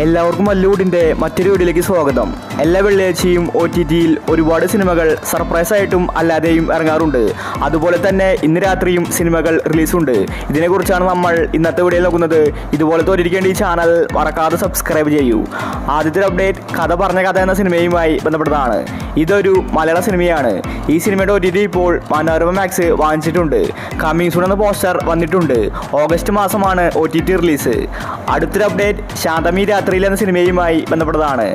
എല്ലാവർക്കും മല്ലൂടിൻ്റെ മറ്റൊരു വീഡിയോയിലേക്ക് സ്വാഗതം. എല്ലാ വെള്ളിയാഴ്ചയും OTTയിൽ ഒരുപാട് സിനിമകൾ സർപ്രൈസായിട്ടും അല്ലാതെയും ഇറങ്ങാറുണ്ട്. അതുപോലെ തന്നെ ഇന്ന് രാത്രിയും സിനിമകൾ റിലീസുണ്ട്. ഇതിനെക്കുറിച്ചാണ് നമ്മൾ ഇന്നത്തെ വീഡിയോയിൽ നോക്കുന്നത്. ഇതുപോലത്തെ ഒരിക്കേണ്ട ഈ ചാനൽ മറക്കാതെ സബ്സ്ക്രൈബ് ചെയ്യൂ. ആദ്യത്തെ അപ്ഡേറ്റ് കഥ പറഞ്ഞ കഥ എന്ന സിനിമയുമായി ബന്ധപ്പെട്ടതാണ്. ഇതൊരു മലയാള സിനിമയാണ്. ഈ സിനിമയുടെ OTT ഇപ്പോൾ മനോരമ മാക്സ് വാങ്ങിച്ചിട്ടുണ്ട്. കമ്മിങ് സൂൺ എന്ന പോസ്റ്റർ വന്നിട്ടുണ്ട്. ഓഗസ്റ്റ് മാസമാണ് OTT റിലീസ്. അടുത്തൊരു അപ്ഡേറ്റ് ശാന്തമി രാത്രിയിൽ എന്ന സിനിമയുമായി ബന്ധപ്പെട്ടതാണ്.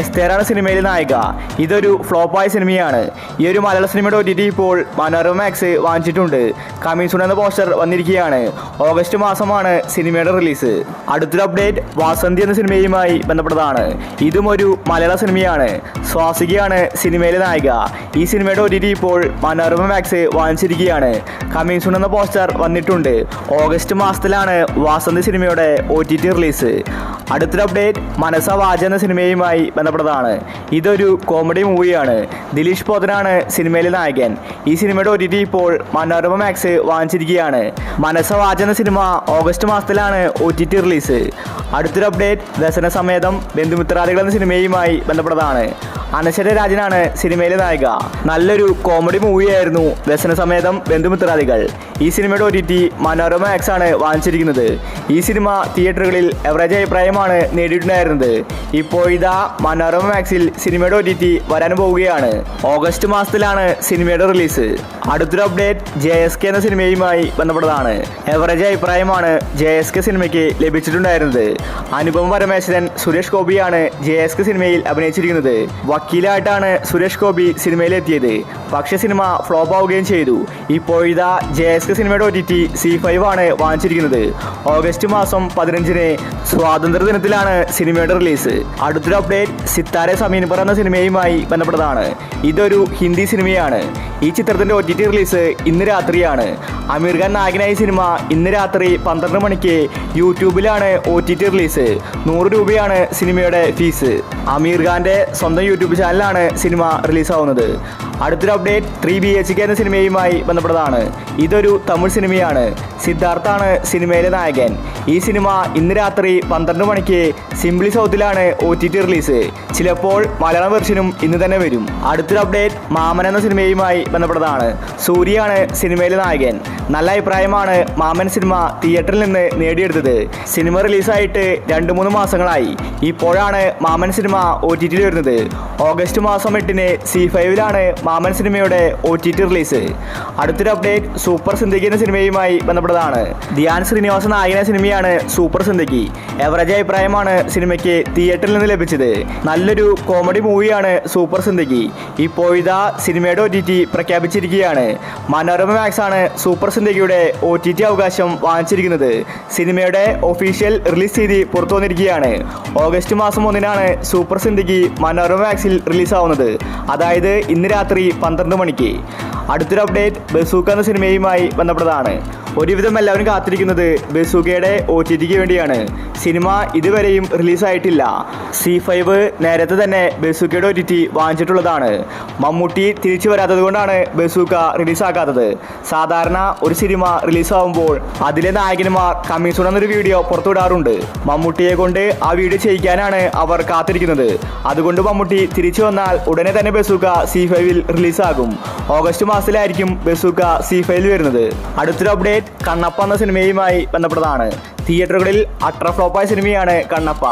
എസ്തേറാണ് സിനിമയിലെ നായിക. ഇതൊരു ഫ്ലോപ്പായ സിനിമയാണ്. ഈ ഒരു മലയാള സിനിമയുടെ OTT ഇപ്പോൾ മനോരമ മാക്സ് വാങ്ങിച്ചിട്ടുണ്ട്. കമ്മിങ് സൂൺ എന്ന പോസ്റ്റർ വന്നിരിക്കുകയാണ്. ഓഗസ്റ്റ് മാസമാണ് സിനിമയുടെ റിലീസ്. അടുത്തൊരു അപ്ഡേറ്റ് വാസന്തി എന്ന സിനിമയുമായി ബന്ധപ്പെട്ടതാണ്. ഇതും ഒരു മലയാള സിനിമയാണ്. സ്വാസികയാണ് സിനിമയിലെ നായിക. ഈ സിനിമയുടെ OTT ഇപ്പോൾ മനോരമ മാക്സ് വാങ്ങിച്ചിരിക്കുകയാണ്. കമ്മിങ് സൂൺ എന്ന പോസ്റ്റർ വന്നിട്ടുണ്ട്. ഓഗസ്റ്റ് മാസത്തിലാണ് വാസന്തി സിനിമയുടെ OTT റിലീസ്. അടുത്തൊരു അപ്ഡേറ്റ് മനസ വാജ എന്ന സിനിമയുമായി ബന്ധപ്പെട്ടതാണ്. ഇതൊരു കോമഡി മൂവിയാണ്. ദിലീഷ് പോത്തനാണ് സിനിമയിലെ നായകൻ. ഈ സിനിമയുടെ OTT ഇപ്പോൾ മനോരമ മാക്സ് വാങ്ങിച്ചിരിക്കുകയാണ്. മനസ വാജ എന്ന സിനിമ ഓഗസ്റ്റ് മാസത്തിലാണ് OTT റിലീസ്. അടുത്തൊരു അപ്ഡേറ്റ് വ്യസന സമേതം ബന്ധുമിത്രാദികൾ എന്ന സിനിമയുമായി ബന്ധപ്പെട്ടതാണ്. അനശ്വര രാജനാണ് സിനിമയിലെ നായിക. നല്ലൊരു കോമഡി മൂവിയായിരുന്നു വ്യസന സമേതം ബന്ധുമിത്രാദികൾ. ഈ സിനിമയുടെ OTT മനോരമ മാക്സ് ആണ് വാങ്ങിച്ചിരിക്കുന്നത്. ഈ സിനിമ തിയേറ്ററുകളിൽ എവറേജ് അഭിപ്രായമാണ് നേടിയിട്ടുണ്ടായിരുന്നത്. ഇപ്പോൾ ഇതാ മനോരമ മാക്സിൽ സിനിമയുടെ OTT വരാൻ പോവുകയാണ്. ഓഗസ്റ്റ് മാസത്തിലാണ് സിനിമയുടെ റിലീസ്. അടുത്തൊരു അപ്ഡേറ്റ് JSK എന്ന സിനിമയുമായി ബന്ധപ്പെട്ടതാണ്. എവറേജ് അഭിപ്രായമാണ് JSK സിനിമയ്ക്ക് ലഭിച്ചിട്ടുണ്ടായിരുന്നത്. അനുപമ പരമേശ്വരൻ, സുരേഷ് ഗോപിയാണ് JSK സിനിമയിൽ അഭിനയിച്ചിരിക്കുന്നത്. വക്കീലായിട്ടാണ് സുരേഷ് ഗോപി സിനിമയിലെത്തിയത്. പക്ഷേ സിനിമ ഫ്ലോപ്പ് ആവുകയും ചെയ്തു. ഇപ്പോൾ ഇതാ JSK സിനിമയുടെ OTT C5 ആണ് വാങ്ങിച്ചിരിക്കുന്നത്. ഓഗസ്റ്റ് മാസം 15-ന് സ്വാതന്ത്ര്യ ദിനത്തിലാണ് സിനിമയുടെ റിലീസ്. അടുത്തൊരു അപ്ഡേറ്റ് സിത്താരെ സമീൻ പറ എന്ന സിനിമയുമായി ബന്ധപ്പെട്ടതാണ്. ഇതൊരു ഹിന്ദി സിനിമയാണ്. ഈ ചിത്രത്തിൻ്റെ OTT റിലീസ് ഇന്ന് രാത്രിയാണ്. അമീർ ഖാൻ നായകനായ സിനിമ ഇന്ന് രാത്രി 12 മണിക്ക് യൂട്യൂബിലാണ് OTT റിലീസ്. 100 രൂപയാണ് സിനിമയുടെ ഫീസ്. അമീർ ഖാൻ്റെ സ്വന്തം യൂട്യൂബ് ചാനലാണ് സിനിമ റിലീസാവുന്നത്. അടുത്തൊരു അപ്ഡേറ്റ് 3 BHK എന്ന സിനിമയുമായി ബന്ധപ്പെട്ടതാണ്. ഇതൊരു തമിഴ് സിനിമയാണ്. സിദ്ധാർത്ഥാണ് സിനിമയിലെ നായകൻ. ഈ സിനിമ ഇന്ന് രാത്രി 12 മണിക്ക് സിംപ്ലി സൗത്തിലാണ് OTT റിലീസ്. ചിലപ്പോൾ മലയാളം വെർഷനും ഇന്ന് തന്നെ വരും. അടുത്തൊരു അപ്ഡേറ്റ് മാമൻ എന്ന സിനിമയുമായി ബന്ധപ്പെട്ടതാണ്. സൂര്യയാണ് സിനിമയിലെ നായകൻ. നല്ല അഭിപ്രായമാണ് മാമൻ സിനിമ തിയേറ്ററിൽ നിന്ന് നേടിയെടുത്തത്. സിനിമ റിലീസായിട്ട് 2-3 മാസങ്ങളായി. ഇപ്പോഴാണ് മാമൻ സിനിമ OTTയിൽ വരുന്നത്. ഓഗസ്റ്റ് മാസം 8-ന് C5-ലാണ് മാമൻ സിനിമയുടെ OTT റിലീസ്. അടുത്തൊരു അപ്ഡേറ്റ് സൂപ്പർ സിന്ദഗി എന്ന സിനിമയുമായി ബന്ധപ്പെട്ടതാണ്. ധ്യാൻ ശ്രീനിവാസ നായകന സിനിമയാണ് സൂപ്പർ സിന്ദഗി. എവറേജ് അഭിപ്രായമാണ് സിനിമയ്ക്ക് തിയേറ്ററിൽ നിന്ന് ലഭിച്ചത്. നല്ലൊരു കോമഡി മൂവിയാണ് സൂപ്പർ സിന്ദഗി. ഇപ്പോൾ ഇതാ സിനിമയുടെ OTT പ്രഖ്യാപിച്ചിരിക്കുകയാണ്. മനോരമ മാക്സ് ആണ് സൂപ്പർ സിന്ദഗിയുടെ OTT അവകാശം വാങ്ങിച്ചിരിക്കുന്നത്. സിനിമയുടെ ഒഫീഷ്യൽ റിലീസ് തീയതി പുറത്തു വന്നിരിക്കുകയാണ്. ഓഗസ്റ്റ് മാസം 1-നാണ് സൂപ്പർ സിന്ദഗി മനോരമ മാക്സിൽ റിലീസാവുന്നത്. അതായത് ഇന്ന് രാത്രി 12 മണിക്ക്. അടുത്തൊരു അപ്ഡേറ്റ് ബസൂക്ക എന്ന സിനിമയുമായി ബന്ധപ്പെട്ടതാണ്. ഒരുവിധം എല്ലാവരും കാത്തിരിക്കുന്നത് ബസൂക്കയുടെ OTTക്ക് വേണ്ടിയാണ്. സിനിമ ഇതുവരെയും റിലീസായിട്ടില്ല. C5 നേരത്തെ തന്നെ ബസൂക്കയുടെ OTT വാങ്ങിച്ചിട്ടുള്ളതാണ്. മമ്മൂട്ടി തിരിച്ചു വരാത്തത് കൊണ്ടാണ് ബസൂക്ക റിലീസാക്കാത്തത്. സാധാരണ ഒരു സിനിമ റിലീസാവുമ്പോൾ അതിലെ നായകന്മാർ കമ്മിങ് സൂൺ എന്നൊരു വീഡിയോ പുറത്തുവിടാറുണ്ട്. മമ്മൂട്ടിയെ കൊണ്ട് ആ വീഡിയോ ചെയ്യിക്കാനാണ് അവർ കാത്തിരിക്കുന്നത്. അതുകൊണ്ട് മമ്മൂട്ടി തിരിച്ചു വന്നാൽ ഉടനെ തന്നെ ബസൂക്ക C5-ൽ റിലീസാകും. ഓഗസ്റ്റ് മാസത്തിലായിരിക്കും ബസൂക്ക C5-ൽ വരുന്നത്. അടുത്തൊരു അപ്ഡേറ്റ് കണ്ണപ്പ എന്ന സിനിമയുമായി ബന്ധപ്പെട്ടതാണ്. തിയേറ്ററുകളിൽ അട്ര ഫ്ലോപ്പായ സിനിമയാണ് കണ്ണപ്പ.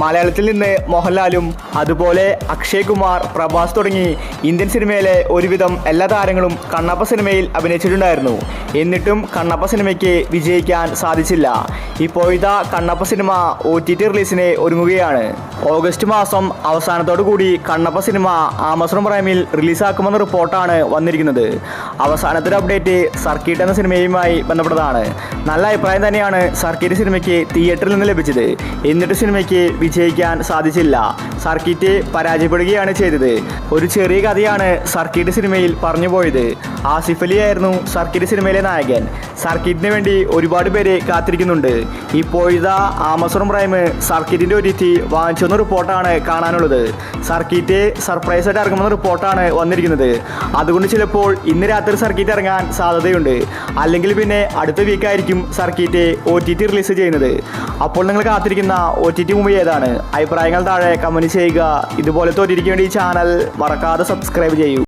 മലയാളത്തിൽ നിന്ന് മോഹൻലാലും അതുപോലെ അക്ഷയ് കുമാർ, പ്രഭാസ് തുടങ്ങി ഇന്ത്യൻ സിനിമയിലെ ഒരുവിധം എല്ലാ താരങ്ങളും കണ്ണപ്പ സിനിമയിൽ അഭിനയിച്ചിട്ടുണ്ടായിരുന്നു. എന്നിട്ടും കണ്ണപ്പ സിനിമയ്ക്ക് വിജയിക്കാൻ സാധിച്ചില്ല. ഇപ്പോൾ ഇതാ കണ്ണപ്പ സിനിമ OTT റിലീസിന് ഒരുങ്ങുകയാണ്. ഓഗസ്റ്റ് മാസം അവസാനത്തോടു കൂടി കണ്ണപ്പ സിനിമ ആമസോൺ പ്രൈമിൽ റിലീസാക്കുമെന്ന റിപ്പോർട്ടാണ് വന്നിരിക്കുന്നത്. അവസാനത്തെ അപ്ഡേറ്റ് സർക്കിട്ട് എന്ന സിനിമയുമായി ബന്ധപ്പെട്ടതാണ്. നല്ല അഭിപ്രായം തന്നെയാണ് സർക്കിട്ട് സിനിമയ്ക്ക് തിയേറ്ററിൽ നിന്ന് ലഭിച്ചത്. എന്നിട്ട് സിനിമയ്ക്ക് വിജയിക്കാൻ സാധിച്ചില്ല. സർക്കിറ്റ് പരാജയപ്പെടുകയാണ് ചെയ്തത്. ഒരു ചെറിയ കഥയാണ് സർക്കിട്ട് സിനിമയിൽ പറഞ്ഞു പോയത്. ആസിഫ് അലി ആയിരുന്നു സർക്കിട്ട് സിനിമയിലെ നായകൻ. സർക്കിറ്റിന് വേണ്ടി ഒരുപാട് പേര് കാത്തിരിക്കുന്നുണ്ട്. ഇപ്പോഴിതാ ആമസോൺ പ്രൈം സർക്കിറ്റിൻ്റെ OTT വാങ്ങിച്ചെന്ന റിപ്പോർട്ടാണ് കാണാനുള്ളത്. സർക്കിറ്റ് സർപ്രൈസ് ആയിട്ട് ഇറങ്ങുമെന്ന റിപ്പോർട്ടാണ് വന്നിരിക്കുന്നത്. അതുകൊണ്ട് ചിലപ്പോൾ ഇന്ന് രാത്രി സർക്കിറ്റ് ഇറങ്ങാൻ സാധ്യതയുണ്ട്. അല്ലെങ്കിൽ പിന്നെ തന്നെ അടുത്ത വീക്കായിരിക്കും സർക്കിറ്റ് OTT റിലീസ് ചെയ്യുന്നത്. അപ്പോൾ നിങ്ങൾ കാത്തിരിക്കുന്ന OTT മൂവി ഏതാണ്? അഭിപ്രായങ്ങൾ താഴെ കമൻറ്റ് ചെയ്യുക. ഇതുപോലത്തെ OTTക്ക് വേണ്ടി ഈ ചാനൽ മറക്കാതെ സബ്സ്ക്രൈബ് ചെയ്യൂ.